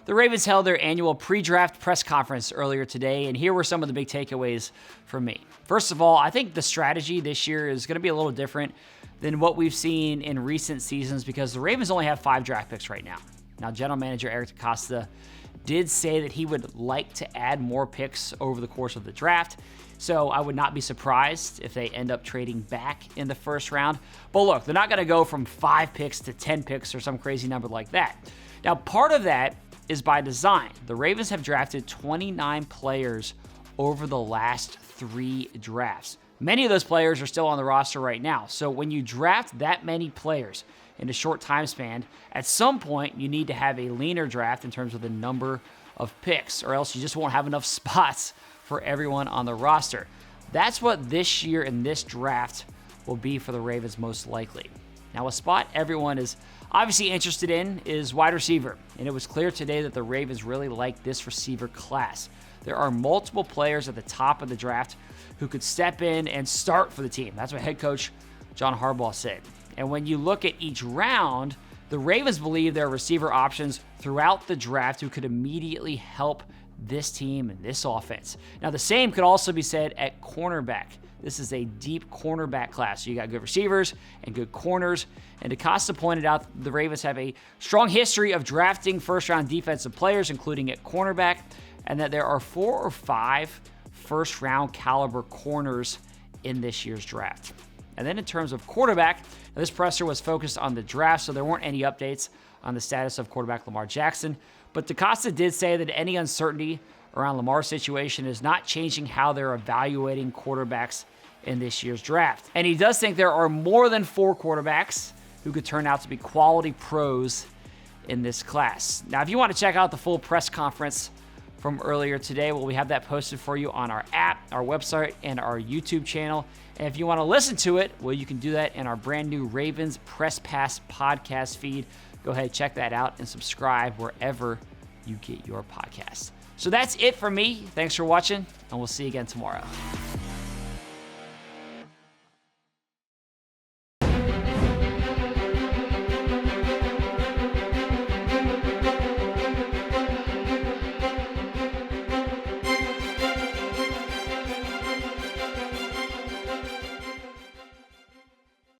The Ravens held their annual pre-draft press conference earlier today, and here were some of the big takeaways for me. First of all, I think the strategy this year is going to be a little different than what we've seen in recent seasons because the Ravens only have 5 draft picks right now. Now, General Manager Eric DeCosta did say that he would like to add more picks over the course of the draft, so I would not be surprised if they end up trading back in the first round. But look, they're not going to go from 5 picks to 10 picks or some crazy number like that. Now, part of that is by design. The Ravens have drafted 29 players over the last 3 drafts. Many of those players are still on the roster right now. So when you draft that many players in a short time span, at some point you need to have a leaner draft in terms of the number of picks, or else you just won't have enough spots for everyone on the roster. That's what this year in this draft will be for the Ravens most likely. Now, a spot everyone is obviously interested in is wide receiver, and it was clear today that the Ravens really like this receiver class. There are multiple players at the top of the draft who could step in and start for the team. That's what head coach John Harbaugh said. And when you look at each round, the Ravens believe there are receiver options throughout the draft who could immediately help this team and this offense. Now, the same could also be said at cornerback. This is a deep cornerback class. So you got good receivers and good corners. And DeCosta pointed out the Ravens have a strong history of drafting first-round defensive players, including at cornerback, and that there are 4 or 5 first-round caliber corners in this year's draft. And then in terms of quarterback, this presser was focused on the draft, so there weren't any updates on the status of quarterback Lamar Jackson. But DeCosta did say that any uncertainty around Lamar's situation is not changing how they're evaluating quarterbacks in this year's draft. And he does think there are more than 4 quarterbacks who could turn out to be quality pros in this class. Now, if you want to check out the full press conference from earlier today, well, we have that posted for you on our app, our website, and our YouTube channel. And if you want to listen to it, well, you can do that in our brand new Ravens Press Pass podcast feed. Go ahead, check that out, and subscribe wherever you get your podcasts. So that's it for me. Thanks for watching, and we'll see you again tomorrow.